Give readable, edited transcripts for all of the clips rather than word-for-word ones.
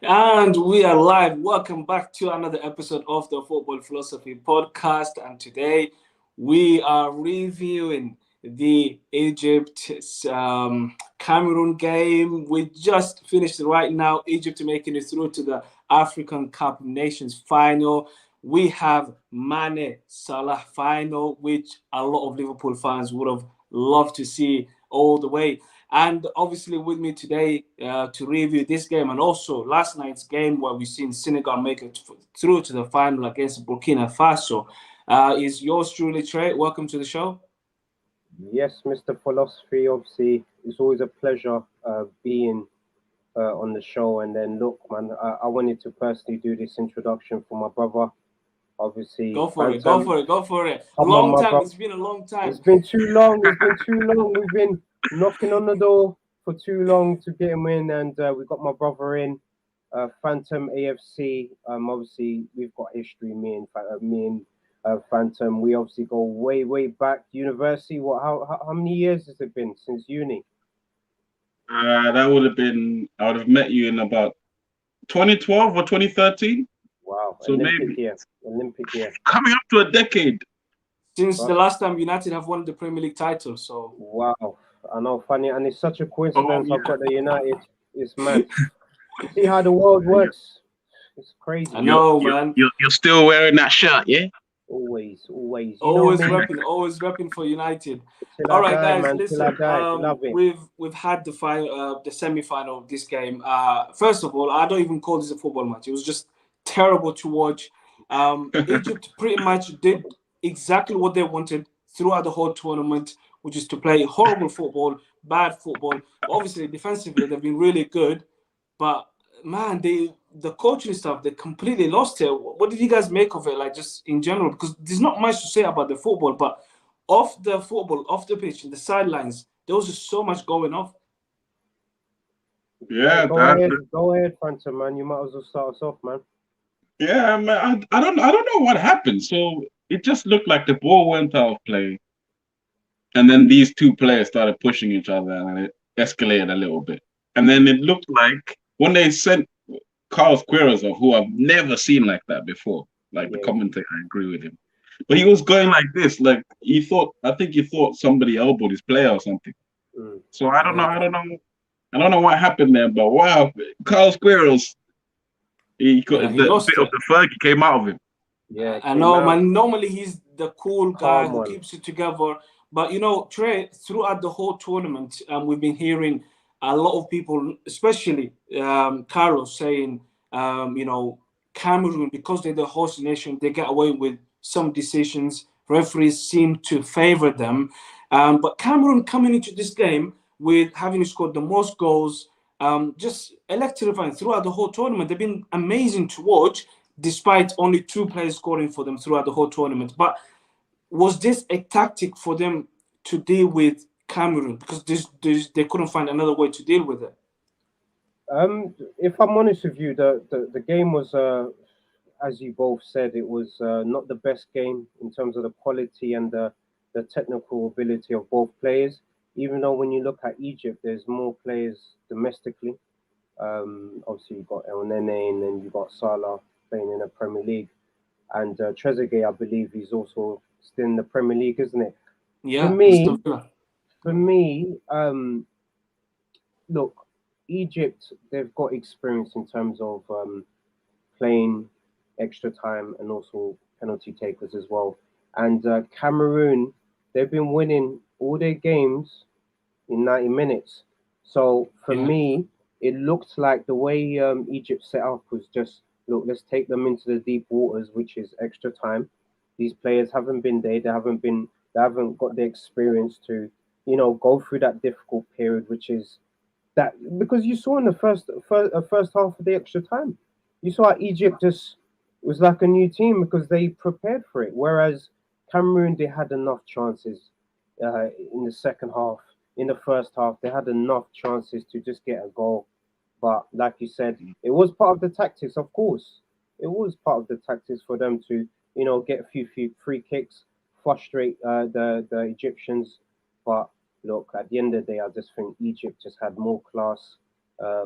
And we are live. Welcome back to another episode of the Football Philosophy Podcast. And today we are reviewing the Egypt Cameroon game. We just finished right now. Egypt making it through to the African Cup of Nations final. We have Mane Salah final, which a lot of Liverpool fans would have loved to see all the way. And obviously, with me today to review this game and also last night's game where we've seen Senegal make it through to the final against Burkina Faso is yours truly, Trey. Welcome to the show. Yes, Mr. Philosophy. Obviously, it's always a pleasure being on the show. And then, look, man, I wanted to personally do this introduction for my brother. Obviously, Go for it. Go Phantom. for it. Go for it. Come on, Long my time. brother. It's been a long time. It's been too long. It's been too long. We've been knocking on the door for too long to get him in, and we got my brother in. Phantom AFC. Obviously, we've got history. Me and Phantom. We obviously go way, way back. University. What? How many years has it been since uni? That would have been, I would have met you in about 2012 or 2013. Wow, So maybe Olympic year. coming up to a decade. Since Wow. the last time United have won the Premier League title. So, Wow, I know, funny, and it's such a Oh, coincidence. I've yeah. got the United. It's mad. You see how the world works? It's crazy. I know, You're, man. you're still wearing that shirt, yeah? Always. You know Always me. repping, always repping for United. Till All I right, die, guys, man. Till I listen. die. Love it. We've had the final, the semi-final of this game. First of all, I don't even call this a football match. It was just terrible to watch. Egypt pretty much did exactly what they wanted throughout the whole tournament, which is to play horrible football, bad football. Obviously, defensively, they've been really good, but man, the coaching staff they completely lost it. What did you guys make of it? Like just in general, because there's not much to say about the football, but off the football, off the pitch, in the sidelines, there was just so much going off. Yeah, Yeah, that, go ahead, Phantom, man. You might as well start us off, man. yeah, man. I don't know what happened. So it just looked like the ball went out of play, and then these two players started pushing each other, and it escalated a little bit. And then it looked like when they sent Carlos Queiroz off, who I've never seen like that before. Like the Yeah, commentator, I agree with him. But he was going like this, like I think he thought somebody elbowed his player or something. mm, So I don't know what happened there, but wow, Carlos Queiroz, he got Yeah, he the lost bit of it. the Fergie came out of him. yeah. It I came know, out man. Normally he's the cool guy calm who one. keeps it together. But you know, Trey, throughout the whole tournament, we've been hearing a lot of people, especially Carlos, saying, you know, Cameroon, because they're the host nation, they get away with some decisions. Referees seem to favor them. But Cameroon coming into this game with having scored the most goals, just electrifying throughout the whole tournament. They've been amazing to watch, despite only two players scoring for them throughout the whole tournament. But was this a tactic for them to deal with Cameroon because they couldn't find another way to deal with it? If I'm honest with you, the game was as you both said, it was not the best game in terms of the quality and the technical ability of both players. Even though when you look at Egypt, there's more players domestically. Obviously, you've got El Nene and then you've got Salah playing in the Premier League. And Trezeguet, I believe, he's also still in the Premier League, isn't it? For Yeah, Aston me, Villa. for me, look, Egypt, they've got experience in terms of playing extra time and also penalty takers as well. And Cameroon, they've been winning all their games in 90 minutes. So for Yeah, me, it looked like the way Egypt set up was just look, let's take them into the deep waters, which is extra time. These players haven't been there. They haven't got the experience to, go through that difficult period, which is that because you saw in the first half of the extra time, you saw how Egypt just was like a new team because they prepared for it. Whereas Cameroon, they had enough chances in the second half. In the first half, they had enough chances to just get a goal. But like you said, it was part of the tactics, of course. It was part of the tactics for them to, get a few free kicks, frustrate the Egyptians. But look, at the end of the day, I just think Egypt just had more class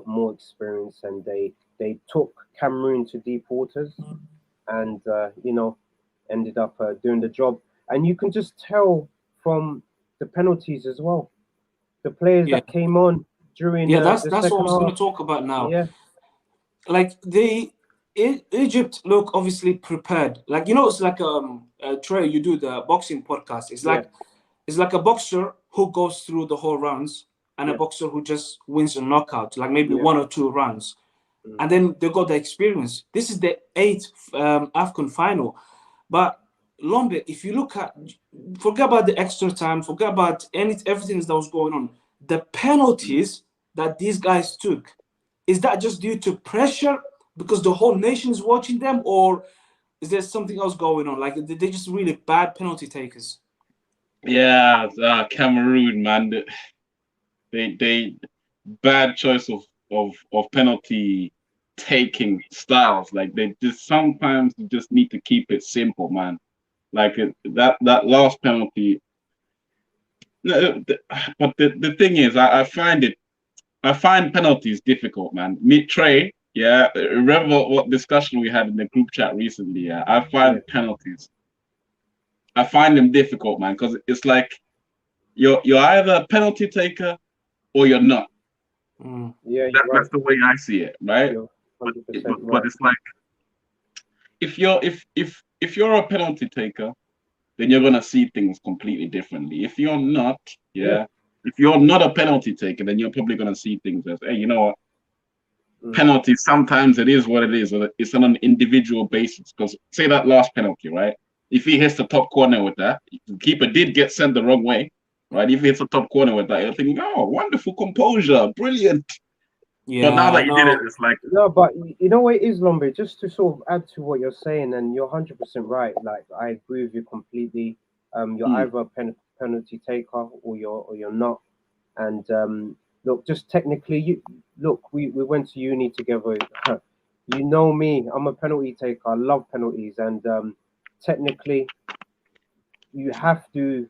more experience, and they took Cameroon to deep waters, and ended up doing the job. And you can just tell from the penalties as well. The players Yeah, that came on during yeah. the That's what I second was going half, to talk about now. yeah, Like Egypt look obviously prepared. Like it's like Trey. You do the boxing podcast. yeah, It's like a boxer who goes through the whole rounds and a yeah, boxer who just wins a knockout, like maybe yeah, 1 or 2 rounds, mm, and then they got the experience. This is the eighth Afcon final, but Lombe, if you look at, forget about the extra time, forget about everything that was going on. The penalties that these guys took, is that just due to pressure because the whole nation is watching them, or is there something else going on? Like they're just really bad penalty takers. Yeah, Cameroon, man. They bad choice of penalty taking styles. Like they just sometimes you just need to keep it simple, man. Like that last penalty. But the thing is, I find penalties difficult, man. Me Trey, yeah. Remember what discussion we had in the group chat recently? Yeah, I yeah, find penalties. I find them difficult, man, because it's like you're either a penalty taker or you're not. Mm. yeah. You're right. That's the way I see it, right? You're But 100% but right. it's like if you're a penalty taker, then you're gonna see things completely differently. If you're not, Yeah. yeah, if you're not a penalty taker, then you're probably gonna see things as, hey, you know what? Mm, Penalties sometimes it is what it is. It's on an individual basis. Because say that last penalty, right? If he hits the top corner with that, the keeper did get sent the wrong way, right? If he hits the top corner with that, you're thinking, oh, wonderful composure, brilliant. But now Yeah, that you did it, no. it's like, No, but you know what it is, Lombe? Just to sort of add to what you're saying, and you're 100% right. Like I agree with you completely. You're hmm, either a penalty taker or you're not. And look, just technically, we went to uni together. You know me, I'm a penalty taker. I love penalties, and technically, you have to.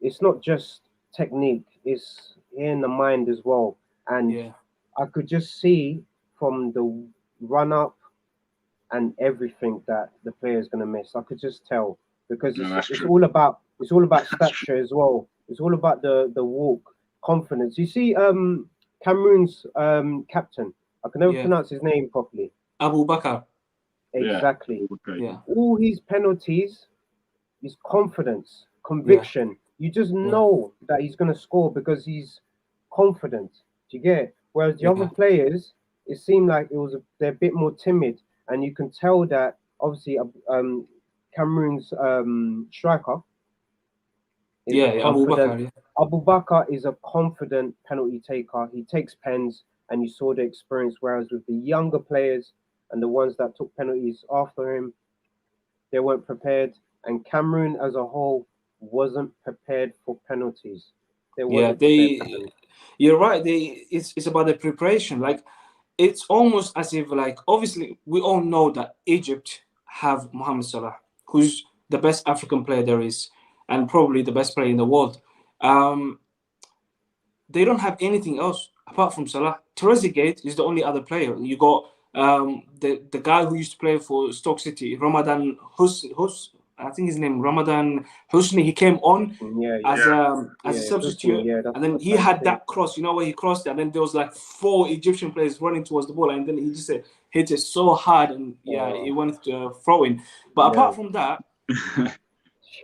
It's not just technique; it's in the mind as well. And Yeah, I could just see from the run up and everything that the player is going to miss. I could just tell because no, it's that's it's true. all about it's all about That's true. stature as well. It's all about the walk, confidence. You see, Cameroon's captain. I can never yeah. pronounce his name properly. Abu Bakar. Yeah. Exactly. Okay. Yeah, All his penalties is confidence, yeah, conviction. You just yeah, know that he's going to score because he's confident. Do you get it? Whereas the other yeah, players, it seemed like they're a bit more timid, and you can tell that obviously Cameroon's striker is a yeah. Abu confident. Bakar. Yeah, Abu Bakar is a confident penalty taker. He takes pens, and you saw the experience. Whereas with the younger players and the ones that took penalties after him, they weren't prepared, and Cameroon as a whole wasn't prepared for penalties. They yeah. wasn't prepared for them. You're right. It's about the preparation. Like it's almost as if, like, obviously we all know that Egypt have Mohamed Salah, who's the best African player there is, and probably the best player in the world. Um, they don't have anything else apart from Salah. Trezeguet is the only other player. You got the guy who used to play for Stoke City, Ramadan I think his name Ramadan Husni. He came on Yeah, yeah, as yeah, a yeah. Hussein, substitute, yeah, that's and then that's he how you had say it. that cross. You know where he crossed it, and then there was like 4 Egyptian players running towards the ball, and then he just hit it so hard, and yeah, it Oh, went throw in. But yeah, apart from that,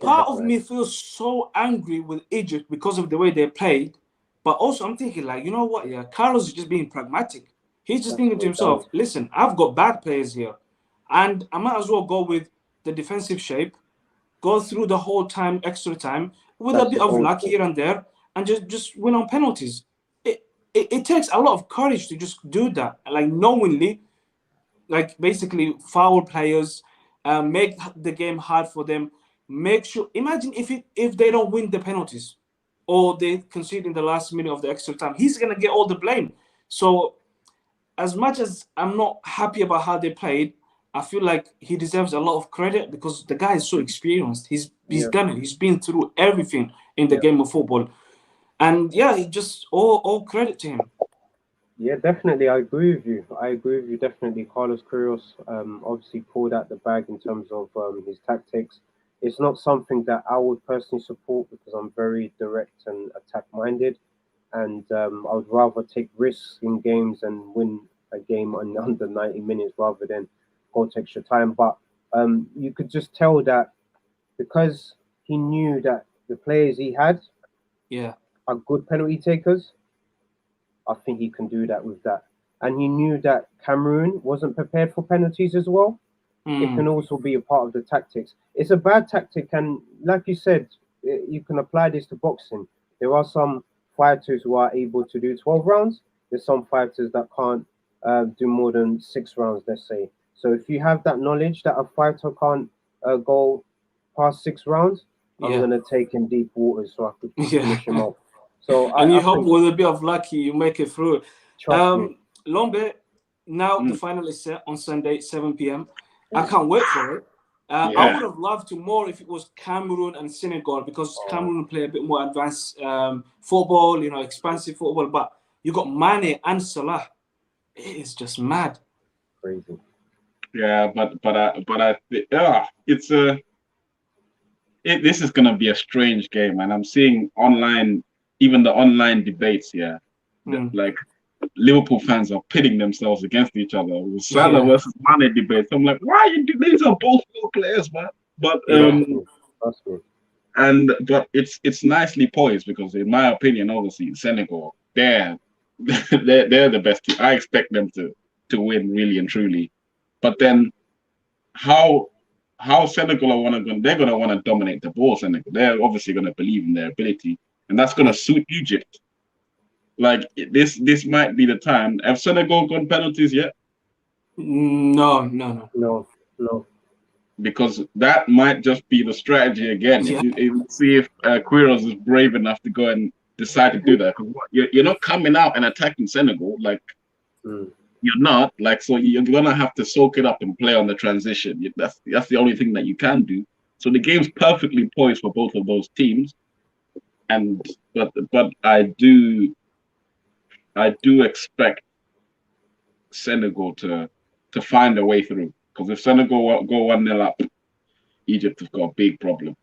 yeah, part of man. me feels so angry with Egypt because of the way they played. But also, I'm thinking, like, you know what? Yeah, Carlos is just being pragmatic. He's just That's thinking to what he does. himself, listen, I've got bad players here. And I might as well go with the defensive shape, go through the whole time, extra time, with a That's bit the of old luck school. here and there, and just win on penalties. It takes a lot of courage to just do that, like knowingly, like basically foul players, make the game hard for them. Make sure. Imagine if they don't win the penalties, or they concede in the last minute of the extra time, he's gonna get all the blame. So as much as I'm not happy about how they played, I feel like he deserves a lot of credit because the guy is so experienced. He's Yeah, done it. He's been through everything in the yeah. game of football, and yeah, he just all credit to him. Yeah, definitely. I agree with you. I agree with you. Definitely, Carlos Queiroz obviously pulled out the bag in terms of his tactics. It's not something that I would personally support because I'm very direct and attack minded, and I would rather take risks in games and win a game in under 90 minutes rather than go to extra time. But you could just tell that because he knew that the players he had Yeah. are good penalty takers. I think he can do that with that. And he knew that Cameroon wasn't prepared for penalties as well. It can Mm. also be a part of the tactics. It's a bad tactic, and like you said, you can apply this to boxing. There are some fighters who are able to do 12 rounds. There's some fighters that can't do more than 6 rounds, let's say. So if you have that knowledge that a fighter can't go past 6 rounds, I'm Yeah. gonna take him deep waters so I could Yeah. finish him off. So And you I hope think, with a bit of lucky you make it through. trust me. Lombe, now the Mm. final is set on Sunday, 7 p.m. I can't wait for it. I Yeah. would have loved to more if it was Cameroon and Senegal because Oh, Cameroon play a bit more advanced football, expansive football. But you got Mane and Salah. It is just mad. crazy. Yeah, it's a this is gonna be a strange game, and I'm seeing online, even the online debates here, Mm. like Liverpool fans are pitting themselves against each other with Salah Yeah, versus Mane debates. I'm like, why you do these are both good players, man? But yeah, Trust me. Trust me. it's nicely poised because in my opinion, obviously Senegal, they're the best team. I expect them to win really and truly. But then how Senegal they're gonna want to dominate the ball. Senegal, they're obviously gonna believe in their ability, and that's gonna yeah. suit Egypt. Like this might be the time. Have Senegal gone penalties yet? No, no, no. No, no. Because that might just be the strategy again. Yeah, If see if Quiros is brave enough to go and decide to do that. Because you're not coming out and attacking Senegal, like Mm. you're not. Like so, you're gonna have to soak it up and play on the transition. That's the only thing that you can do. So the game's perfectly poised for both of those teams. And but I do expect Senegal to find a way through. Because if Senegal go 1-0 up, Egypt have got a big problem,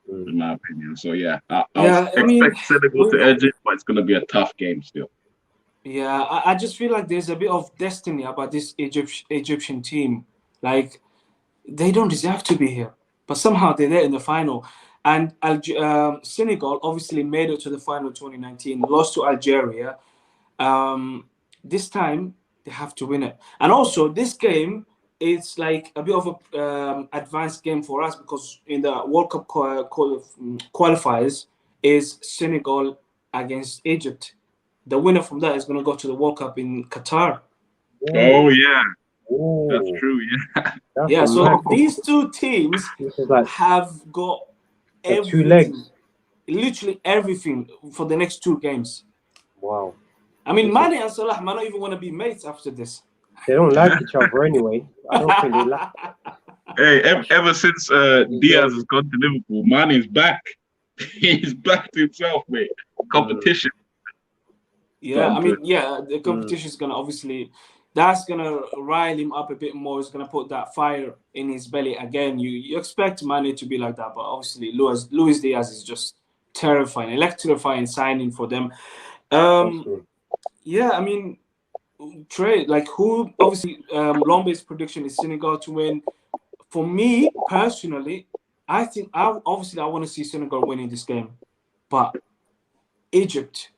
Mm. in my opinion. So yeah, I'll yeah. I mean, expect Senegal to with edge it, but it's going to be a tough game still. yeah, I just feel like there's a bit of destiny about this Egyptian team. Like they don't deserve to be here, but somehow they're there in the final. And Senegal obviously made it to the final 2019, lost to Algeria. Um, this time they have to win it. And also, this game it's like a bit of a advanced game for us because in the World Cup qualifiers is Senegal against Egypt. The winner from that is going to go to the World Cup in Qatar. Oh Whoa. yeah, that's Whoa. true. Yeah. That's Yeah, a so mad. these two teams This is like have got the two everything, legs. literally everything for the next two games. Wow. I mean, This is. Mane and Salah might not even want to be mates after this. They don't like each other anyway. I don't think they like. Hey, I sh- ever since be Diaz joking. has gone to Liverpool, Mane's back. He's back to himself, mate. Mm. Competition, Yeah, not I good. mean, yeah, the Mm. competition is gonna obviously that's gonna rile him up a bit more. It's gonna put that fire in his belly again. You expect Mane to be like that, but obviously Luis Diaz is just terrifying, electrifying signing for them. Trust Um, me. yeah, I mean, Trey, like who obviously Lombe's prediction is Senegal to win. For me personally, I think I want to see Senegal winning this game, but Egypt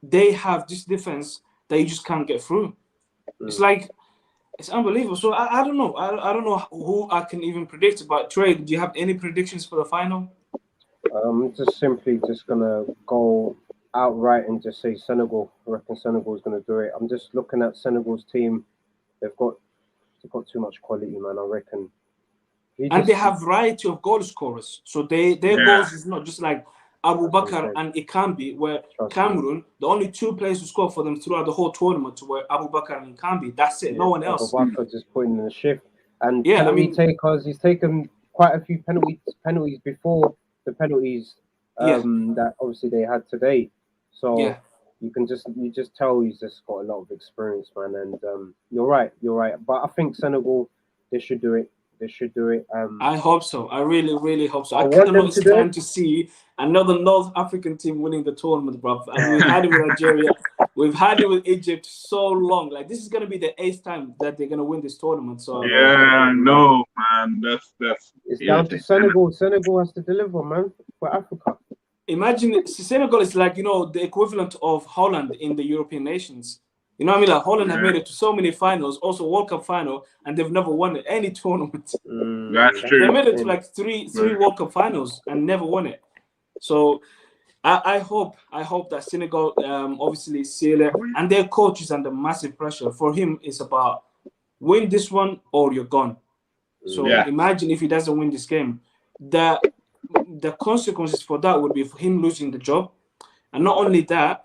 they have this defense that you just can't get through. It's Mm. like it's unbelievable. So I don't know. I don't know who I can even predict. But Trey, do you have any predictions for the final? Just simply just gonna go outright and just say Senegal. I reckon Senegal is gonna do it. I'm just looking at Senegal's team. They've got they've got too much quality, man. I reckon. He And they just have variety of goal scorers. So their Yeah, goals is not just like Abu that's what I'm Bakar saying. and Ikambi, where Trust me. Cameroon, the only two players who score for them throughout the whole tournament were Abu Bakar and Ikambi. That's it. Yeah, No one else. Abubakar just putting in the shift and Yeah, I penalty mean, takers. He's taken quite a few penalties before the penalties yeah, that obviously they had today. So yeah. you just tell he's just got a lot of experience, man. And you're right. But I think Senegal, they should do it. They should do it. I hope so. I really, really hope so. I I want them cannot to do stand it. to see another North African team winning the tournament, bruv. And we've had it with Algeria. We've had it with Egypt so long. Like, this is going to be the 8th time that they're going to win this tournament. So Yeah, no, man. That's It's down to Senegal. Senegal has to deliver, man, for Africa. imagine Senegal is like, the equivalent of Holland in the European nations. You know what I mean? Like, Holland have made it to so many finals, also World Cup final, and they've never won any tournament. That's true. They made it to like three World Cup finals and never won it. So I hope that Senegal obviously seal it, and their coach is under massive pressure. For him, it's about win this one or you're gone. So imagine if he doesn't win this game, the consequences for that would be for him losing the job, and not only that.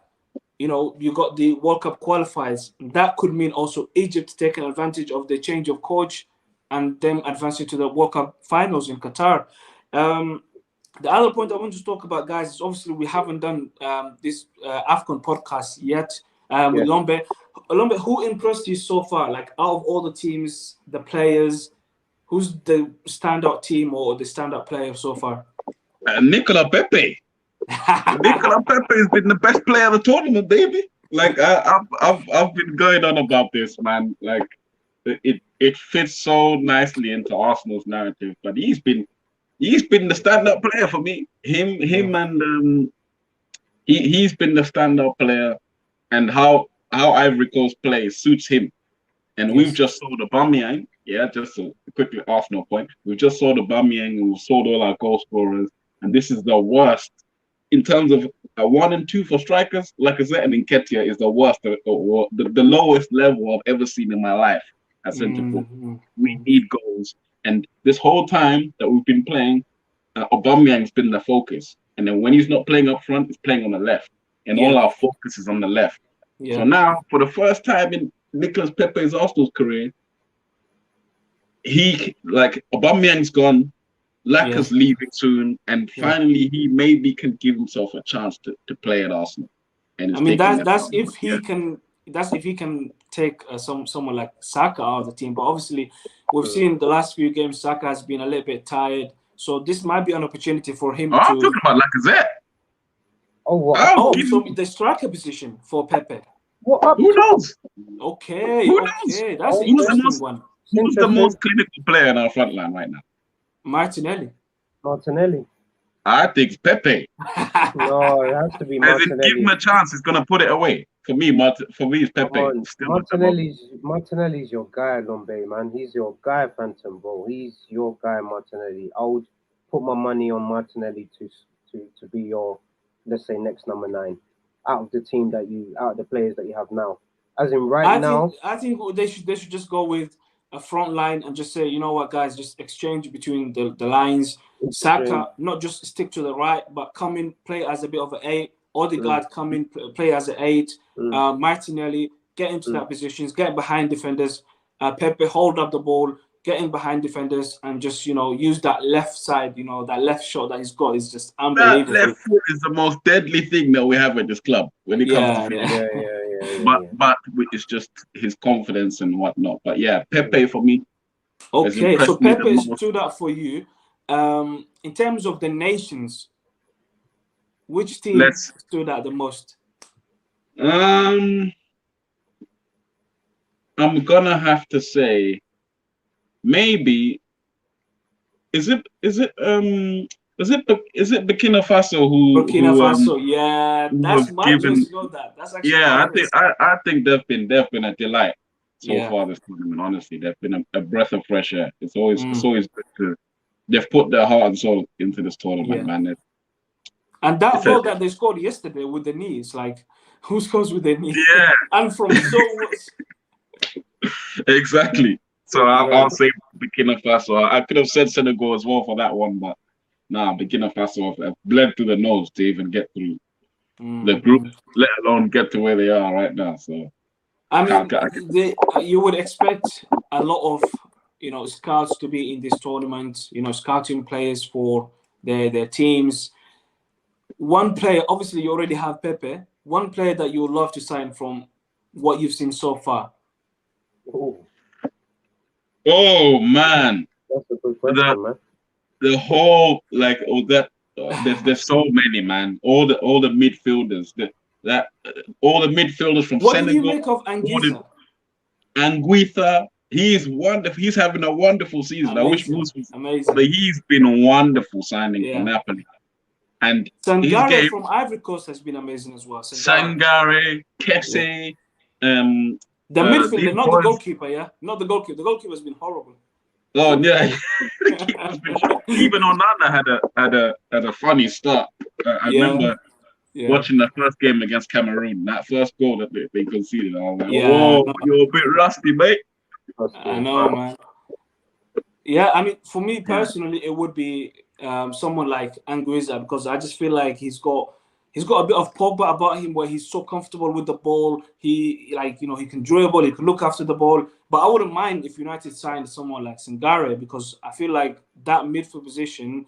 You got the World Cup qualifiers. That could mean also Egypt taking advantage of the change of coach and them advancing to the World Cup finals in Qatar. The other point I want to talk about, guys, is obviously we haven't done this Afcon podcast yet with Lombe. Lombe, who impressed you so far? Like, out of all the teams, the players, who's the standout team or the standout player so far? Nicola Pepe. Nicola Pepe has been the best player of the tournament, baby. Like I've been going on about this, man. Like it fits so nicely into Arsenal's narrative. But he's been the stand-up player for me. And he's been the stand-up player, and how Ivory Coast plays suits him. And we've just sold Aubameyang. Yeah, just a quickly Arsenal point. We've just sold Aubameyang and we've sold all our goal scorers, and this is the worst. In terms of a 1 and 2 for strikers, like I said, and Nketiah is the worst, or the lowest level I've ever seen in my life at centre forward. We need goals, and this whole time that we've been playing, Aubameyang's been the focus. And then when he's not playing up front, he's playing on the left, and all our focus is on the left. So now, for the first time in Nicolas Pepe's Arsenal's career, Aubameyang's gone. Laka's leaving soon, and finally he maybe can give himself a chance to play at Arsenal. And I mean, that's if he can take someone like Saka out of the team. But obviously, we've seen the last few games Saka has been a little bit tired, so this might be an opportunity for him. I'm talking about Lacazette. So the striker position for Pepe. Who knows? Okay, Who knows? That's an interesting one. Who's the most clinical player in our front line right now? Martinelli. I think it's Pepe. No, it has to be Martinelli. Give him a chance, he's gonna put it away. For me, it's Pepe. Martinelli's your guy, Lombe, man. He's your guy, Phantom, bro. He's your guy, Martinelli. I would put my money on Martinelli to be your, let's say, next number 9 out of the players that you have now. As in I think they should just go with a front line and just say, you know what, guys, just exchange between the lines. Saka, not just stick to the right, but come in, play as a bit of an 8. Odegaard, come in, play as an 8. Martinelli, get into that positions, get behind defenders. Pepe, hold up the ball, get in behind defenders, and just, use that left side, that left shot that he's got is just unbelievable. That left foot is the most deadly thing that we have at this club when it comes to But it's just his confidence and whatnot. But Pepe for me. Okay, so Pepe stood out for you. In terms of the nations, which team stood out the most? I'm gonna have to say maybe is it Burkina Faso Burkina Faso, that's my choice to go that. That's actually I think they've been a delight so far this tournament. Honestly, they've been a breath of fresh air. It's always good to. They've put their heart and soul into this tournament, man. And that goal that they scored yesterday with the knees, like, who scores with their knees? Yeah, and from so exactly. So I'll say Burkina Faso. I could have said Senegal as well for that one, but Burkina Faso have bled through the nose to even get through the group, let alone get to where they are right now. So I mean, you would expect a lot of scouts to be in this tournament. Scouting players for their teams. One player, obviously, you already have Pepe. one player that you would love to sign from what you've seen so far? Oh, Oh man, that's a good the question, man. the whole like there's so many, man. All the midfielders that all the midfielders from What did you Senegal, make of all the Anguissa? Anguissa. He's wonderful. He's having a wonderful season. I wish Amazing, Moose was, but amazing. he's been a wonderful signing for Yeah. Napoli. And his Sangare game, from Ivory Coast has been amazing as well. Sangare. Sangare, Yeah. Kesse, The midfielder, these not the boys. goalkeeper, yeah? Not the goalkeeper. The goalkeeper's been horrible. Oh yeah, even Onana had a funny start. I Yeah, remember yeah, watching the first game against Cameroon. That first goal that they conceded, I was like, yeah. "Oh, you're a bit rusty, mate." I know, man. Yeah, I mean, for me Yeah. personally, it would be someone like Anguissa because I just feel like he's got a bit of Pogba about him where he's so comfortable with the ball. He he can dribble, he can look after the ball. But I wouldn't mind if United signed someone like Sangare because I feel like that midfield position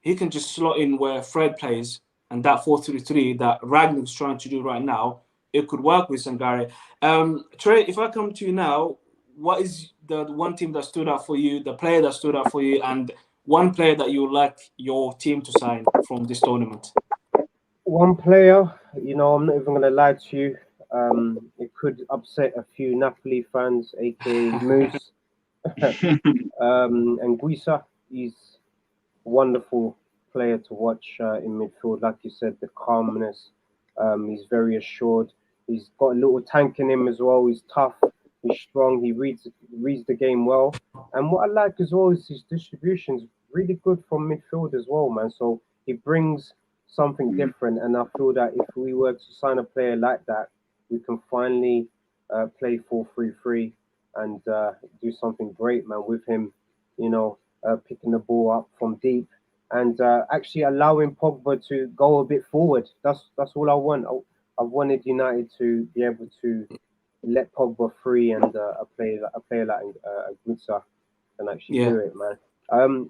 he can just slot in where Fred plays and that 4-3-3 that Ragnick's trying to do right now. It could work with Sangare. Trey, if I come to you now, what is the one team that stood out for you, the player that stood out for you, and one player that you would like your team to sign from this tournament? One player, I'm not even going to lie to you. It could upset a few Napoli fans, aka Moose. And Guisa, he's a wonderful player to watch in midfield. Like you said, the calmness. He's very assured. He's got a little tank in him as well. He's tough. He's strong. He reads the game well. And what I like as well is his distribution's really good from midfield as well, man. So he brings something different. And I feel that if we were to sign a player like that, we can finally play 4-3-3 and do something great, man, with him, picking the ball up from deep and actually allowing Pogba to go a bit forward. That's all I want. I wanted United to be able to let Pogba free and a player like Agusa can actually Yeah, do it, man.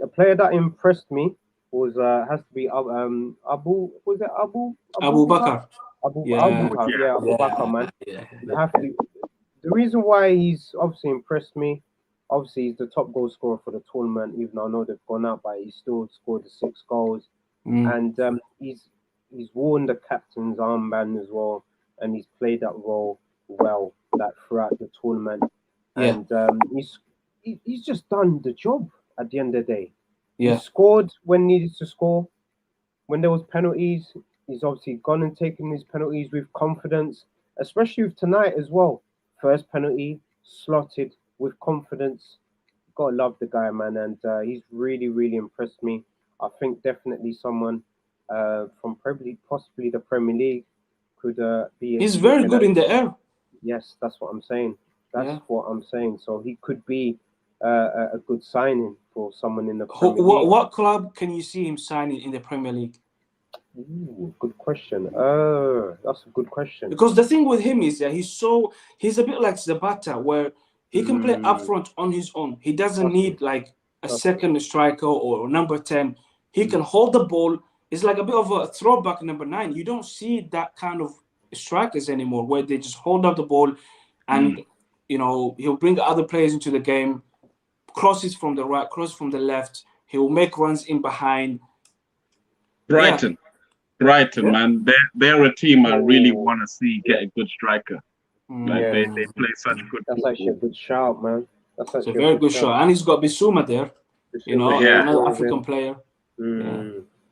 A player that impressed me was has to be Abu. Was it Abu Abu Bakar? Bakar. Abu Yeah, Bakar, yeah, Abu Bakar, yeah, man. yeah, You have to. The reason why he's obviously impressed me, obviously he's the top goal scorer for the tournament. Even though I know they've gone out, but he still scored the 6 goals, mm, and he's worn the captain's armband as well, and he's played that role well that throughout the tournament, yeah, and he's just done the job at the end of the day. He yeah. scored when needed to score. When there was penalties, he's obviously gone and taken his penalties with confidence, especially with tonight as well. First penalty, slotted with confidence. Gotta love the guy, man, and he's really, really impressed me. I think definitely someone from probably possibly the Premier League could be He's very looking good at. in the air. Yes, that's what I'm saying. That's Yeah. what I'm saying. So he could be a good signing for someone in the Who, Premier what League. what club can you see him signing in the Premier League? Ooh, good question. That's a good question. Because the thing with him is that he's a bit like Zapata, where he can play up Mm, front on his own. He doesn't trust me. need like a Trust me. second striker or number 10. He Mm, can hold the ball. It's like a bit of a throwback number 9. You don't see that kind of strikers anymore, where they just hold up the ball and he'll bring other players into the game, crosses from the right, crosses from the left. He'll make runs in behind. Yeah, Brighton, Brighton, yeah. man, they're a team I really Oh, want to see yeah. get a good striker. Like Yeah. they mm, play such good That's actually a football. good shout, man. That's it's a actually a very good good shout. shot. And he's got Bissouma there, Bissouma, yeah, Yeah, as another well as African him. player. Yeah.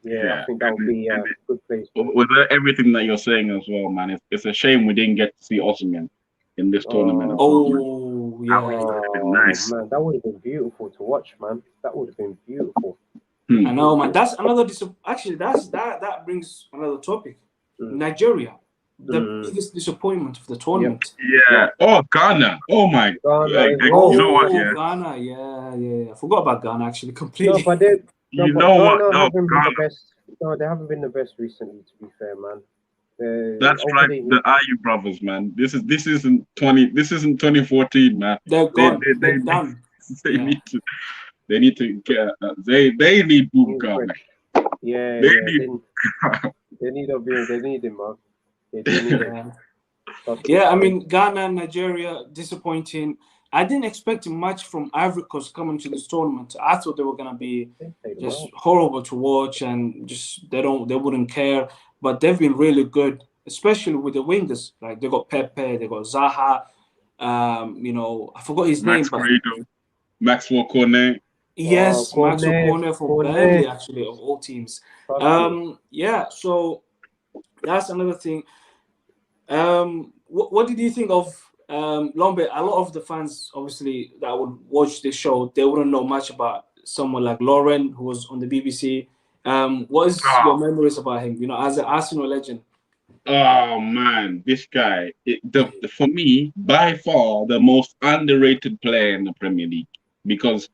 Yeah, I yeah, think that would be a good place for him. with everything that you're saying as well, man, it's a shame we didn't get to see Osimhen in this tournament as well, Oh, man. Oh, That yeah. would have been oh nice. man, that would have been beautiful to watch, man. That would have been beautiful. I know, man. That's another actually that brings another topic. Mm, Nigeria, the mm, biggest disappointment of the yeah, tournament. yeah. Yeah. Oh, Ghana. Oh my. Ghana as You well. know what? Oh, Yeah. Ghana, yeah. I forgot about Ghana actually No, completely. but they no, You but know what? Ghana No, haven't been the Ghana. best. No, they haven't been the best recently. To be fair, man. That's Over like the the IU brothers, man. This isn't 2014, man. They're They gone. they they, They're done. they Yeah. need to get they need new Bubakar, man. fresh. Yeah, They yeah. need They need him, man. They do need it. Yeah. Trust me. Yeah, I mean, Ghana and Nigeria, disappointing. I didn't expect much from Ivory Coast coming to this tournament. I thought they were gonna be They played just well. horrible to watch and just they wouldn't care. But they've been really good, especially with the wingers. Like they got Pepe, they got Zaha. I forgot his name, Max but Grado, Maxwell Cornet. yes, Maxwell Cornet, Corner for Burnley, Cornet. actually, of all teams. Trust me. Yeah, so that's another thing. What did you think of Lombe? A lot of the fans, obviously, that would watch the show, they wouldn't know much about someone like Lauren, who was on the BBC. What is Oh, your memories about him? As an Arsenal legend. oh man, this guy. For me, by far the most underrated player in the Premier League. Because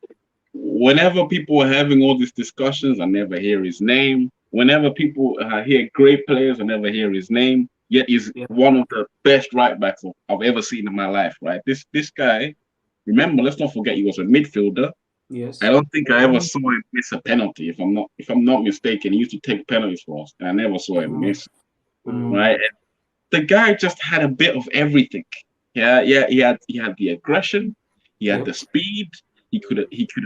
whenever people are having all these discussions, I never hear his name. Whenever people hear great players, I never hear his name. Yet he's Yeah. one of the best right backs I've ever seen in my life. Right, this guy. Remember, let's not forget he was a midfielder. Yes. I don't think I ever saw him miss a penalty. If I'm not mistaken, he used to take penalties for us, and I never saw him miss. Right, and the guy just had a bit of everything. Yeah. He had the aggression, he had Yep. the speed. He could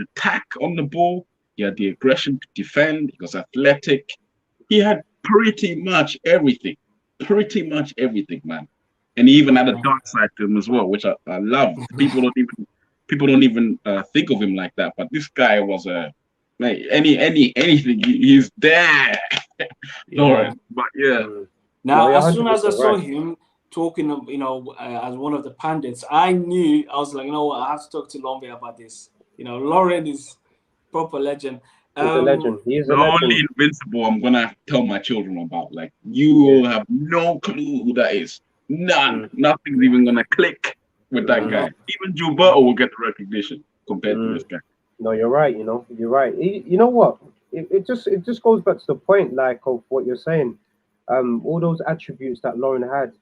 attack on the ball. He had the aggression to defend. He was athletic. He had pretty much everything. Pretty much everything, man. And he even had a dark side to him as well, which I love. People don't even think of him like that. But this guy was anything. He's there, Lauren. But yeah, Now, No, you're as soon as I 100% saw right. him talking, as one of the pundits, I knew I was like, what, I have to talk to Lombe about this. Lauren is proper legend. He's a legend. He is the a only legend. invincible I'm gonna tell my children about. Like you Yeah. have no clue who that is. None. Mm. Nothing's even gonna click with that Mm. guy. Even Gilberto will get the recognition compared to this guy. No, you're right. You're right. You know what? It just goes back to the point, like, of what you're saying. All those attributes that Lauren had,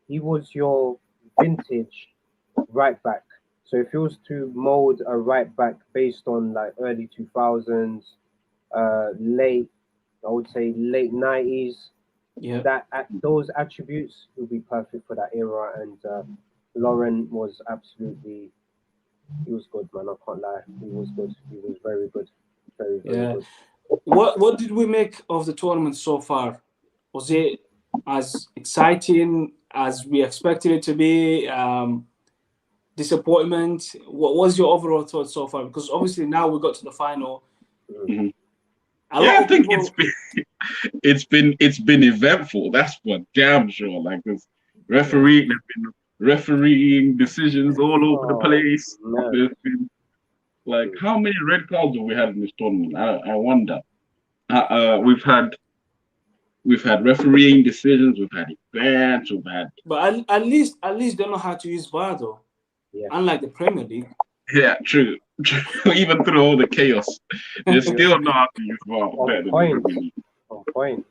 he was your vintage right back. So if you was to mold a right back based on like early 2000s, I would say late 90s, Yeah. those attributes would be perfect for that era. And Lauren was absolutely, he was good, man. I can't lie. He was good. He was very good. Very, very Yeah. good. What did we make of the tournament so far? Was it as exciting as we expected it to be? Disappointment? What was your overall thought so far? Because obviously now we got to the final. Mhm. A Yeah, lot I of think people. it's been eventful. That's for damn sure. Like there's there's been refereeing decisions all over the Oh, place. man. There's been like how many red cards have we had in this tournament? I wonder. We've had refereeing decisions. We've had events. We've had But at least they know how to use VAR though. Yeah. Unlike the Premier League. yeah, true. Even through all the chaos, they still know how to use VAR better than the point. Premier League. On point.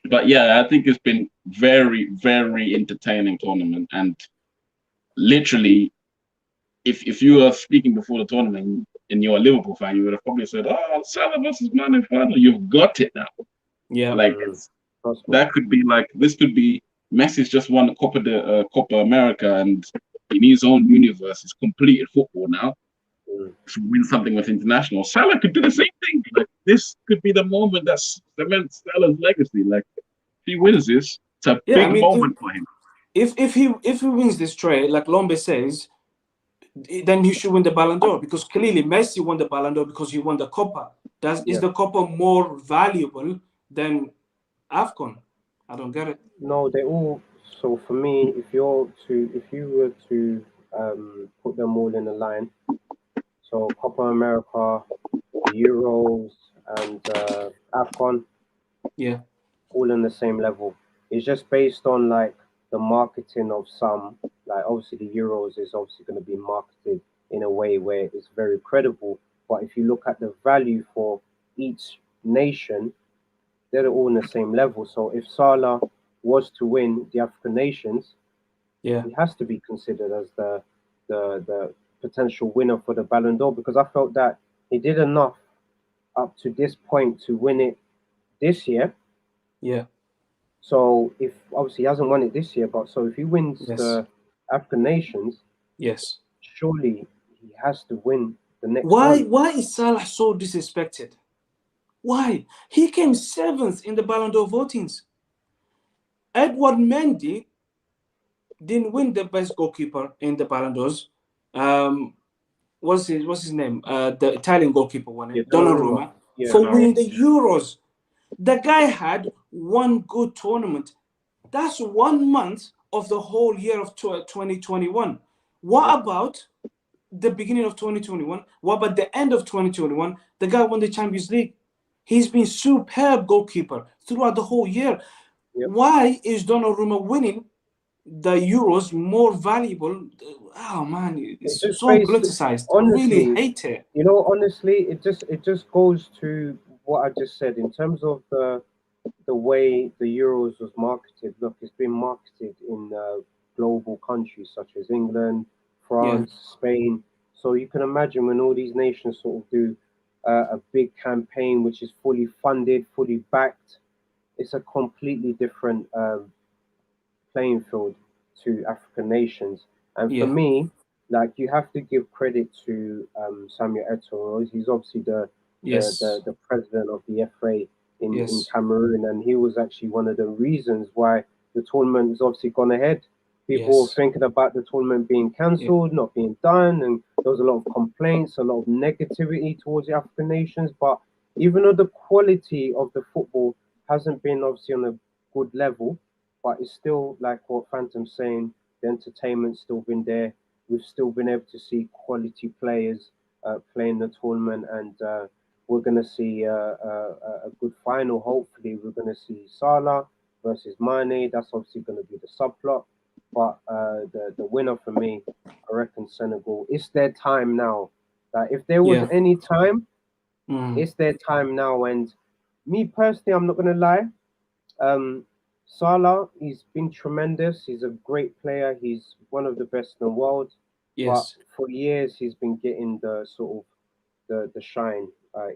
But yeah, I think it's been very, very entertaining tournament. And literally, if you were speaking before the tournament and you're a Liverpool fan, you would have probably said, "Oh, Salah versus Man in final." You've got it now. Yeah. Like Trust me. that could be like this could be Messi's just won the Copa America, and in his own universe, it's completed football now. To win something with international, Salah could do the same thing. Like this could be the moment that cements Salah's legacy. Like if he wins this, it's a Yeah, I big mean, moment for him. if he wins this trade, like Lombe says, then he should win the Ballon d'Or because clearly Messi won the Ballon d'Or because he won the Copa. Is the Copa more valuable than Afcon? I don't get it. No, they all. So for me, if you were to put them all in a line, so Copa America, the Euros, and Afcon, Yeah. all on the same level. It's just based on like the marketing of some. Like obviously the Euros is obviously going to be marketed in a way where it's very credible. But if you look at the value for each nation, they're all on the same level. So if Salah was to win the African nations, Yeah. he has to be considered as the potential winner for the Ballon d'Or because I felt that he did enough up to this point to win it this year. Yeah. So if obviously he hasn't won it this year, but so if he wins Yes. the African Nations, Yes. surely he has to win the next one. Why is Salah so disrespected? Why? He came 7th in the Ballon d'Or votings. Edward Mendy didn't win the best goalkeeper in the Ballon d'Ors. What's his name? The Italian goalkeeper won Yeah, it, Donnarumma. Donnarumma, Yeah, for No, winning the Euros. The guy had one good tournament. That's 1 month of the whole year of 2021. What yeah. about the beginning of 2021? What about the end of 2021? The guy won the Champions League. He's been superb goalkeeper throughout the whole year. Yep. Why is Donnarumma winning the Euros more valuable? Oh man, It it's just so based politicized. I really honestly, hate it. honestly, it just goes to what I just said in terms of the way the Euros was marketed. Look, it's been marketed in global countries such as England, Yeah, France, Spain. So you can imagine when all these nations sort of do a big campaign which is fully funded, fully backed. It's a completely different playing field to African nations. And for yeah, me, like you have to give credit to Samuel Eto'o. He's obviously yes, the president of the FA in yes, Cameroon, and he was actually one of the reasons why the tournament has obviously gone ahead. People were yes, thinking about the tournament being yeah, cancelled, not being done, and there was a lot of complaints, a lot of negativity towards the African nations. But even though the quality of the football hasn't been obviously on a good level, but it's still like what Phantom's saying. The entertainment's still been there. We've still been able to see quality players playing the tournament, and we're going to see a good final. Hopefully, we're going to see Salah versus Mane. That's obviously going to be the subplot. But the winner for me, I reckon Senegal. It's their time now. If there was yeah. any time, Mm, it's their time now. And me personally, I'm not going to lie. Um, Salah, he's been tremendous. He's a great player. He's one of the best in the world. But yes, for years, he's been getting the sort of the shine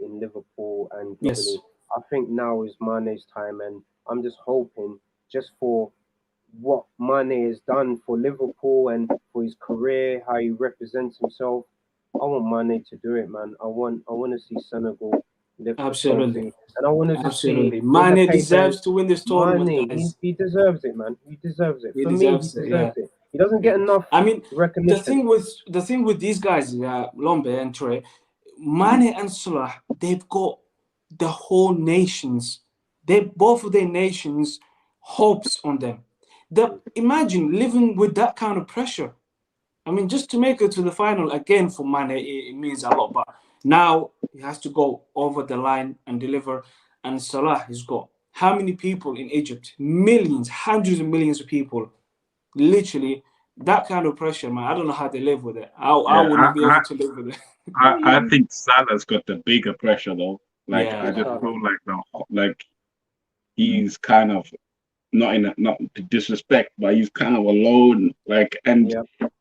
in Liverpool and yes. globally. I think now is Mane's time, and I'm just hoping just for what Mane has done for Liverpool and for his career, how he represents himself. I want Mane to do it, man. I want to see Senegal lift the Absolutely, trophy, and I want to just see absolutely. in the Mane papers, deserves to win this tournament, Mane. He guys. he deserves it, man. He deserves it. He For me, he deserves it. Yeah, deserves it. He doesn't yeah. get enough I mean, recognition. the thing with these guys, Lombe and Trey, Mane and Salah, they've got the whole nations. They both of their nations hopes on them. Imagine living with that kind of pressure. I mean, just to make it to the final again for Mane, it means a lot. But now he has to go over the line and deliver. And Salah has got how many people in Egypt? Millions, hundreds of millions of people. Literally, that kind of pressure, man. I don't know how they live with it. I yeah, would not be able to live with it. I think Salah's got the bigger pressure though. Like I Yeah, just Salah. feel like like he's kind of not to disrespect, but he's kind of alone. Like and Yeah, you're right,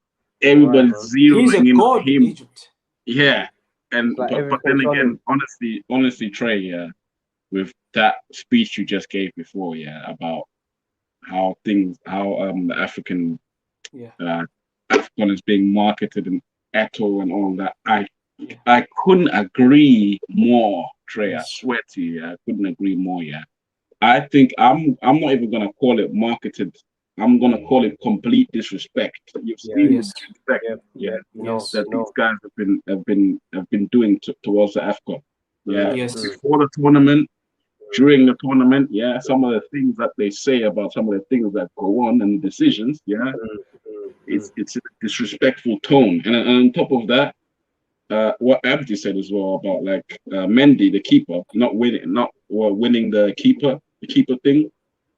everybody's man. he's a zeroing in on god in him. Egypt. Yeah, and It's like but then everything's on again, him. honestly, Trey, yeah, with that speech you just gave before, yeah, about how the African Yeah, Afcon is being marketed and Eto and all that. yeah, I couldn't agree more, Trey. I yes, swear to you, I couldn't agree more. Yeah, I think I'm not even gonna call it marketed. I'm gonna call it complete disrespect. You've Yeah, seen the yes, disrespect, yeah, yeah, yeah. yes, that these guys have been doing towards the Afcon. Yeah, yes, before the tournament, during the tournament, yeah, some of the things that they say about some of the things that go on and decisions, yeah, it's a disrespectful tone. And on top of that, what Abdi said as well about like Mendy, the keeper, not winning the keeper thing.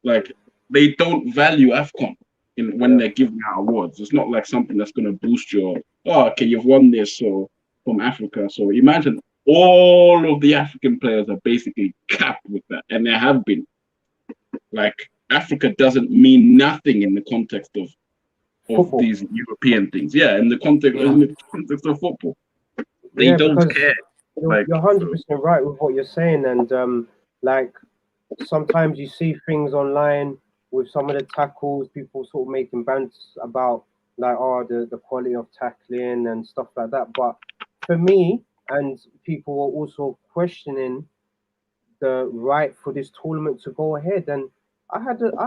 Like they don't value Afcon in when Yeah, they're giving out awards. It's not like something that's going to boost your. Oh, okay, you've won this so from Africa. So imagine all of the African players are basically capped with that, and there have been. Like Africa doesn't mean nothing in the context of football. these European things. Yeah, yeah, in the context of football, they Yeah, don't because care. Like you're so, 100% right with what you're saying, and like sometimes you see things online with some of the tackles, people sort of making bants about like, oh, the quality of tackling and stuff like that. But for me, and people were also questioning the right for this tournament to go ahead. And I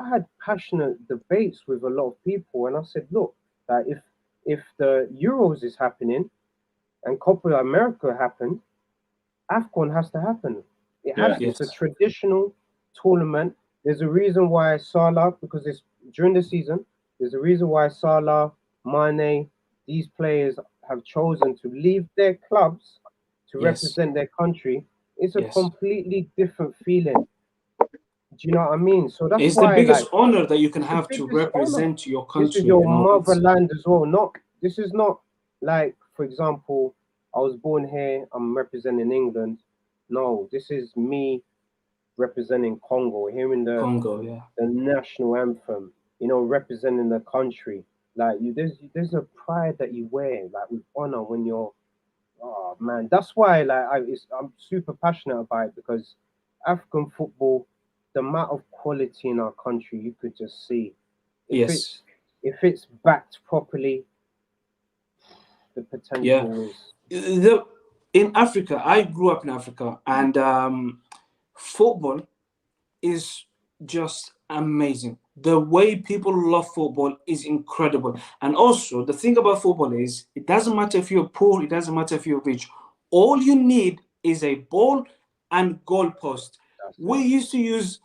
had passionate debates with a lot of people, and I said, look, that if the Euros is happening and Copa America happened, Afcon has to happen. It has Yeah. to. It's a Yes. traditional tournament. There's a reason why Salah, because it's during the season. There's a reason why Salah, Mane, these players have chosen to leave their clubs to Yes. represent their country. It's a Yes. completely different feeling. Do you know what I mean? So that's It's the why, biggest like, honor that you can it's the have to biggest honor. represent your This is country. your You know, it's motherland as well. Not this is not like, for example, I was born here, I'm representing England. No, this is me representing Congo, hearing Congo. Yeah. the national anthem, representing the country. Like you there's a pride that you wear, like with honor when you're, oh man. That's why like I'm super passionate about it, because African football, the amount of quality in our country, you could just see. If Yes. it's backed properly, the Yeah. potential is In Africa, I grew up in Africa, and football is just amazing. The way people love football is incredible. And also, the thing about football is it doesn't matter if you're poor, it doesn't matter if you're rich. All you need is a ball and goalpost. that's We it. used to use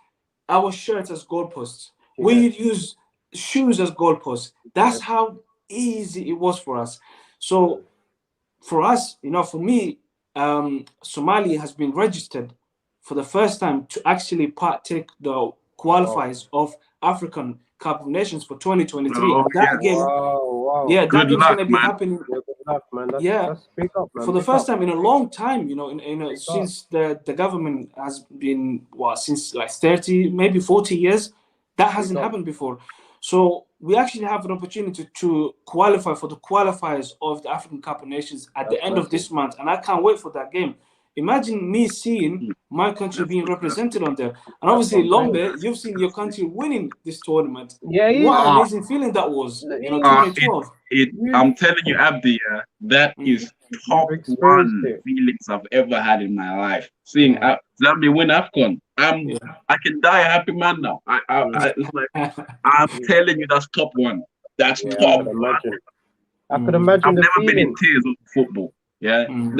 our shirts as goalposts. We Yeah, use shoes as goalposts. yeah. That's how easy it was for us. So Mm, for us, for me, Somalia has been registered for the first time to actually partake the wow. qualifiers of African Cup of Nations for 2023, Oh and yeah. that game, Wow. yeah, that Good game is luck, going to be man. happening, Yeah, good luck, man. yeah, That's big up, for man. the Big first up. time in a long time, Big up. since the government has been, since like 30, maybe 40 years, that Big hasn't up. happened before. So we actually have an opportunity to qualify for the qualifiers of the African Cup of Nations at That's the end of massive. this month, and I can't wait for that game. Imagine me seeing my country That's being good. That's represented good. on there, and That's what obviously, I'm saying. Lombe, you've seen your country winning this tournament. Yeah, What an he's Ah, amazing feeling that was, he's 2012. you've I'm telling you, Abdi, that Mm, is you've top experienced one it. feelings I've ever had in my life. Seeing yeah, Zambia win Afcon, yeah. I can die a happy man now. It's like I'm Mm, telling you, that's top one. That's yeah, I top could one. imagine. I could Mm, imagine I've the never been in feeling. tears over football. Yeah, mm.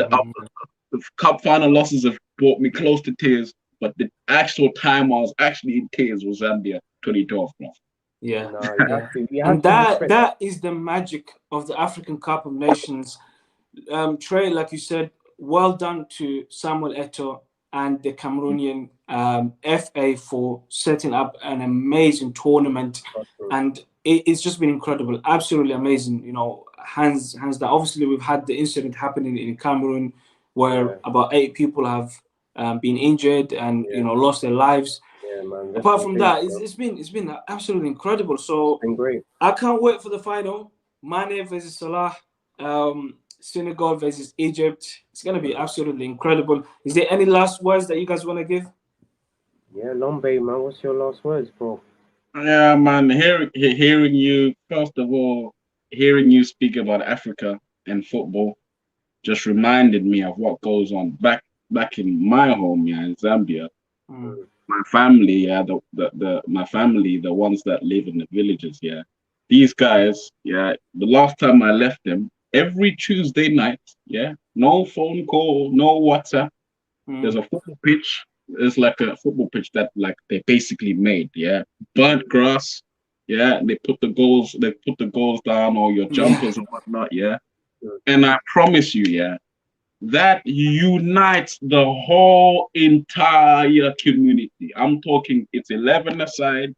the cup final losses have brought me close to tears, but the actual time I was actually in tears was Zambia 2012. Bro. Yeah, No, yeah. you And have to that respect that. that is the magic of the African Cup of Nations. Trey, like you said, well done to Samuel Eto'o and the Cameroonian FA for setting up an amazing tournament, and it's just been incredible, absolutely amazing. Hands down. Obviously, we've had the incident happening in Cameroon where Yeah, about 8 people have been injured and yeah, lost their lives. yeah, man. Rest Apart in from peace, that, bro. it's been absolutely incredible. It's So been great. I can't wait for the final. Mane versus Salah, Senegal versus Egypt. It's gonna be Mm. absolutely incredible. Is there any last words that you guys want to give? Yeah, Lombe, man. What's your last words, bro? Yeah, man. Hearing you, first of all, hearing you speak about Africa and football just reminded me of what goes on back in my home, yeah, in Zambia. Mm, My family, yeah, my family, the ones that live in the villages, yeah. These guys, yeah, the last time I left them, every Tuesday night, yeah, no phone call, no WhatsApp. There's mm, a football pitch. It's like a football pitch that like they basically made, yeah. Burnt grass, yeah. They put the goals down or your yeah. jumpers and whatnot, yeah. Mm. And I promise you, yeah, that unites the whole entire community. I'm talking, it's 11 aside.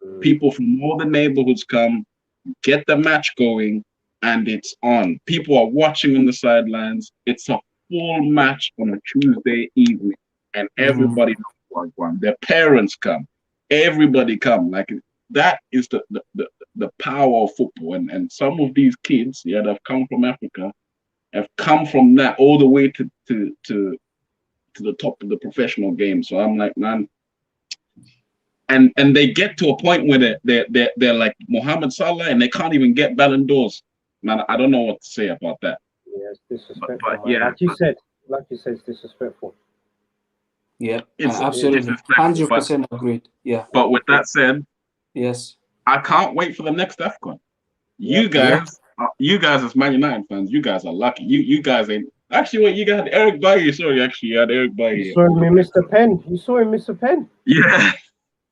Mm. People from all the neighborhoods come, get the match going, and it's on. People are watching on the sidelines. It's a full match on a Tuesday evening, and Mm, everybody knows what one. Their parents come, everybody come. Like that is the power of football. And some of these kids, yeah, that have come from Africa, have come from that all the way to the top of the professional game. So I'm like, man, and they get to a point where they're like Mohamed Salah and they can't even get Ballon d'Ors. Man, I don't know what to say about that. Yeah, it's disrespectful, But man. yeah, Like you said, it's disrespectful. Yeah, it's absolutely, disrespectful. 100% agreed. Yeah. But with that said, Yes. I can't wait for the next Afcon. Yep. You guys as Man United fans, you guys are lucky. You guys ain't actually. Wait, you got Eric Bailly. Sorry, actually, you had Eric Bailly. You saw him, Mr. Penn. You saw him, Mr. Penn. Yeah.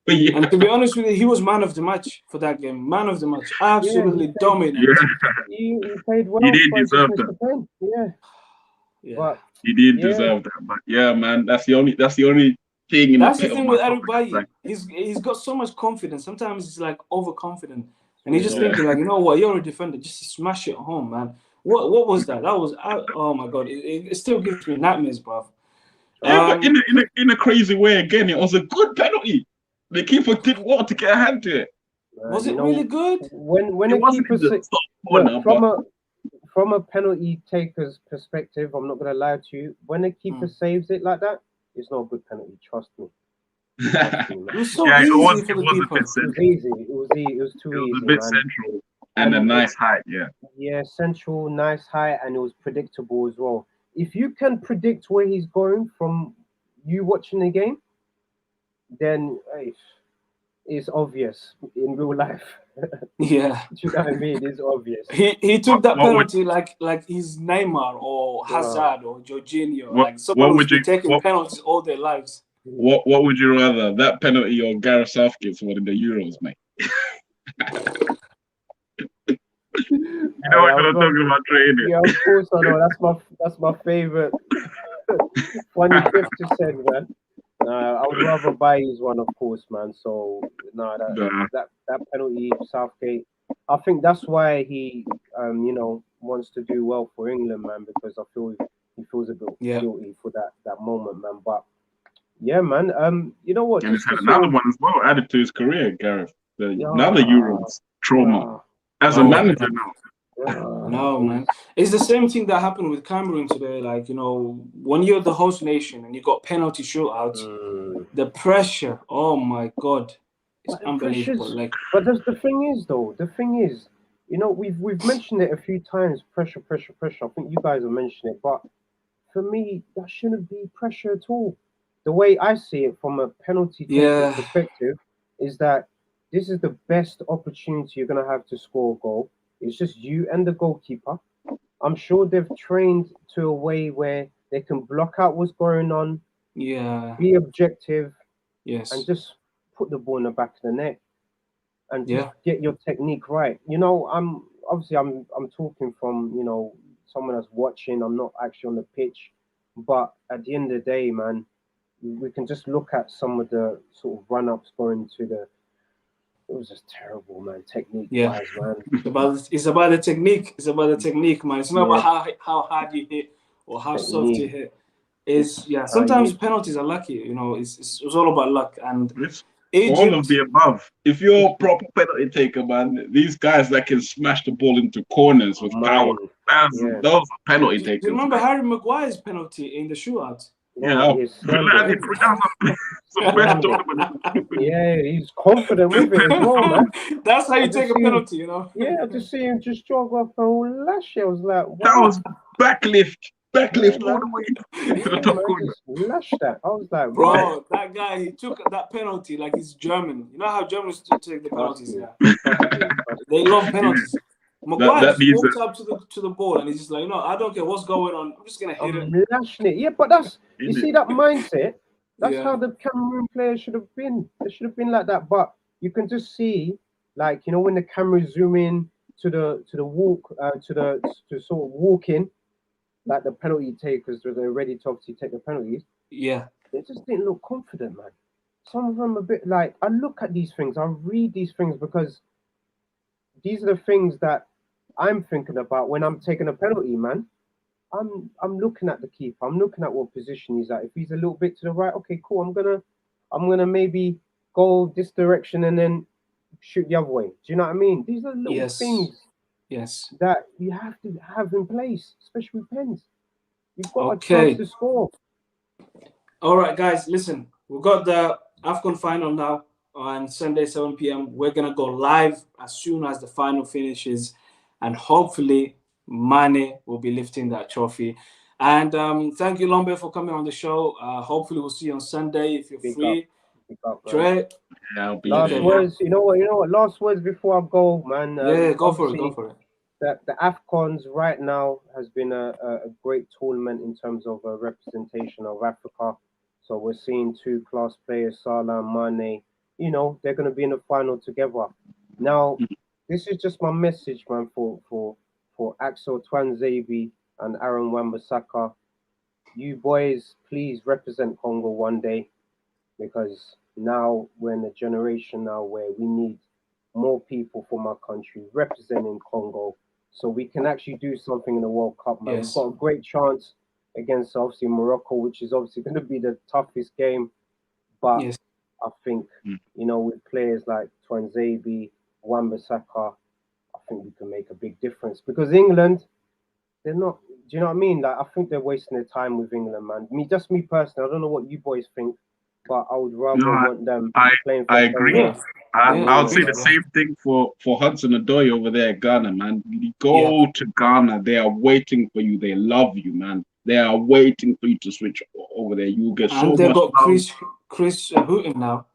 But yeah. And to be honest with you, he was man of the match for that game. Man of the match, absolutely dominant. Yeah. He played well. He did but deserve Mr. that. Penn. Yeah. But He did deserve that. But yeah, man, that's the only thing in that's the the pit thing of with my Eric stomach. Bailly. Like, He's got so much confidence. Sometimes he's like overconfident, and he's just Yeah. thinking like, you know what, you're a defender, just smash it home, man. What was that? That was oh my god, it still gives me nightmares, bro. yeah, but in a crazy way again, it was a good penalty. The keeper did well to get a hand to it. Was it really good? When It a wasn't keeper in the top corner, but from a penalty taker's perspective, I'm not gonna lie to you. When a keeper saves it like that, it's not a good penalty. Trust me. It was so yeah, easy it was for the a keeper. bit It was central. easy. It was too It was easy, a bit man. central and a nice height. Yeah. Yeah, central, nice height, and it was predictable as well. If you can predict where he's going from you watching the game, then it's obvious in real life. Yeah. Do you know what I mean? It's obvious. He took that What would- penalty like he's Neymar or Hazard or Jorginho. What- Like someone what who's would you- been taking what- penalties all their lives. What would you rather, that penalty or Gareth Southgate's one in the Euros, mate? You know what I'm talking about, training. Yeah, of course I know. That's my favorite. Funny 50 Cent, man. I would rather buy his one, of course, man. So that penalty, Southgate. I think that's why he, wants to do well for England, man. Because I feel he feels a bit guilty for that moment, man. But yeah, man. You know what? And he's had another one as well added to his career, Gareth. Another Euros trauma as a Oh, manager now. No, man. It's the same thing that happened with Cameroon today. Like, when you're the host nation and you got penalty shootouts, the pressure, oh my God, it's unbelievable. Like, but the thing is, though, we've mentioned it a few times. Pressure. I think you guys have mentioned it, but for me, that shouldn't be pressure at all. The way I see it from a penalty perspective is that this is the best opportunity you're gonna have to score a goal. It's just you and the goalkeeper. I'm sure they've trained to a way where they can block out what's going on. Yeah. Be objective. Yes. And just put the ball in the back of the net and just get your technique right. I'm talking from, someone that's watching. I'm not actually on the pitch. But at the end of the day, man, we can just look at some of the sort of run-ups going to the. It was just terrible, man. Technique-wise, man. It's about the technique. It's about the technique, man. It's not about how hard you hit or how soft you hit. Sometimes penalties are lucky. It's all about luck and Egypt, all of the above. If you're a proper penalty taker, man, these guys that can smash the ball into corners with power, those are penalty takers. Do you remember Harry Maguire's penalty in the shootout? Yeah, he's confident with it as well, man. That's how you take a penalty, Yeah, I just see him just jog off and lash. I was like, wow. That was backlift all the way to the top corner. Lash that. I was like, bro, that guy, he took that penalty like he's German. You know how Germans take the penalties? They love penalties. Maguire just walked up to the ball and he's just like, I don't care what's going on. I'm just gonna hit it. Lashing it. Yeah, but you see that mindset. That's how the Cameroon players should have been. They should have been like that. But you can just see, like, when the cameras zoom in to the walk, to sort of walk in, like the penalty takers, they're ready to obviously take the penalties. Yeah, they just didn't look confident, man. Some of them a bit like, I look at these things, I read these things because these are the things that I'm thinking about when I'm taking a penalty, man. I'm looking at the keeper. I'm looking at what position he's at. If he's a little bit to the right, okay, cool. I'm gonna maybe go this direction and then shoot the other way. Do you know what I mean? These are little things. Yes. That you have to have in place, especially with pens. You've got a chance to score. All right, guys, listen. We've got the Afcon final now. on Sunday 7 p.m. We're gonna go live as soon as the final finishes, and hopefully Mane will be lifting that trophy. And thank you, Lombe, for coming on the show. Hopefully we'll see you on Sunday if you're free. Big up, man. Trey, Yeah, I'll be Last there. words, you know what? Last words before I go, man. yeah, go for it. Obviously, Go for it. the Afcons right now has been a great tournament in terms of representation of Africa. So we're seeing two class players, Salah and Mane. You know, they're going to be in the final together. Now, this is just my message, man, for Axel Twanzebe and Aaron Wan-Bissaka. You boys, please represent Congo one day, because now we're in a generation now where we need more people from our country representing Congo, so we can actually do something in the World Cup, man. Yes. We've got a great chance against obviously Morocco, which is obviously going to be the toughest game. But Yes. I think, with players like Twanzebe, Wan-Bissaka, I think we can make a big difference, because England, they're not. Do you know what I mean? Like, I think they're wasting their time with England, man. Just me personally, I don't know what you boys think, but I would rather No, want them playing for I agree. Congo. Yeah. I would say Yeah. the same thing for Hudson Odoi over there at Ghana, man. You go Yeah. to Ghana, they are waiting for you. They love you, man. They are waiting for you to switch over there. You will get so And they've much got love. Chris Hooten now.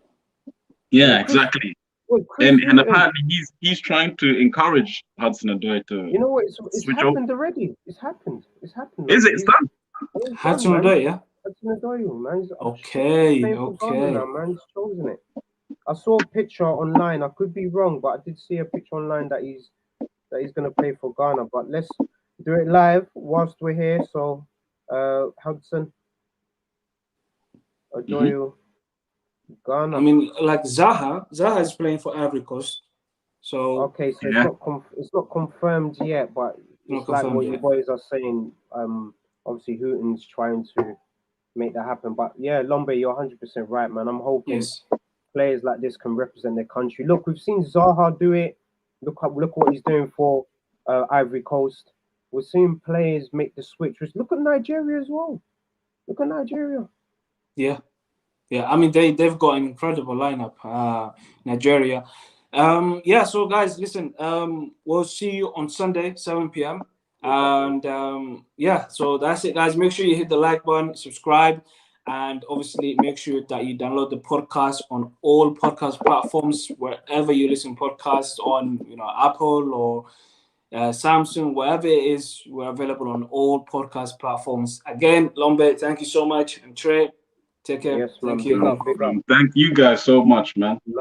Yeah, Chris- exactly. Well, Chris And Hughton, apparently he's trying to encourage Hudson Odoi to you know what? It's switch over. happened already. It's happened. Is it? It's done? It's Hudson done, man. Odoi, yeah. Hudson Odoi, man. He's Okay. playing for Ghana now, man. He's chosen it. I saw a picture online. I could be wrong, but I did see a picture online that he's going to play for Ghana. But let's do it live whilst we're here. So, Hudson Odoi, Ghana. I mean, like Zaha is playing for Ivory Coast. So Okay, so Yeah. it's not confirmed yet, but Not it's like confirmed what you yet. boys are saying. Obviously Hooten's trying to make that happen. But yeah, Lombe, you're 100% right, man. I'm hoping yes, players like this can represent their country. Look, we've seen Zaha do it. Look what he's doing for Ivory Coast. We're seeing players make the switch. Look at Nigeria as well. Look at Nigeria. yeah. I mean, they've got an incredible lineup. Nigeria. Yeah. So guys, listen. We'll see you on Sunday, 7 p.m. And yeah. So that's it, guys. Make sure you hit the like button, subscribe, and obviously make sure that you download the podcast on all podcast platforms wherever you listen podcasts on. Apple or Samsung, wherever it is, we're available on all podcast platforms. Again, Lombe, thank you so much, and Trey, take care. Yes, man. Thank you. Big up. Thank you guys so much, man.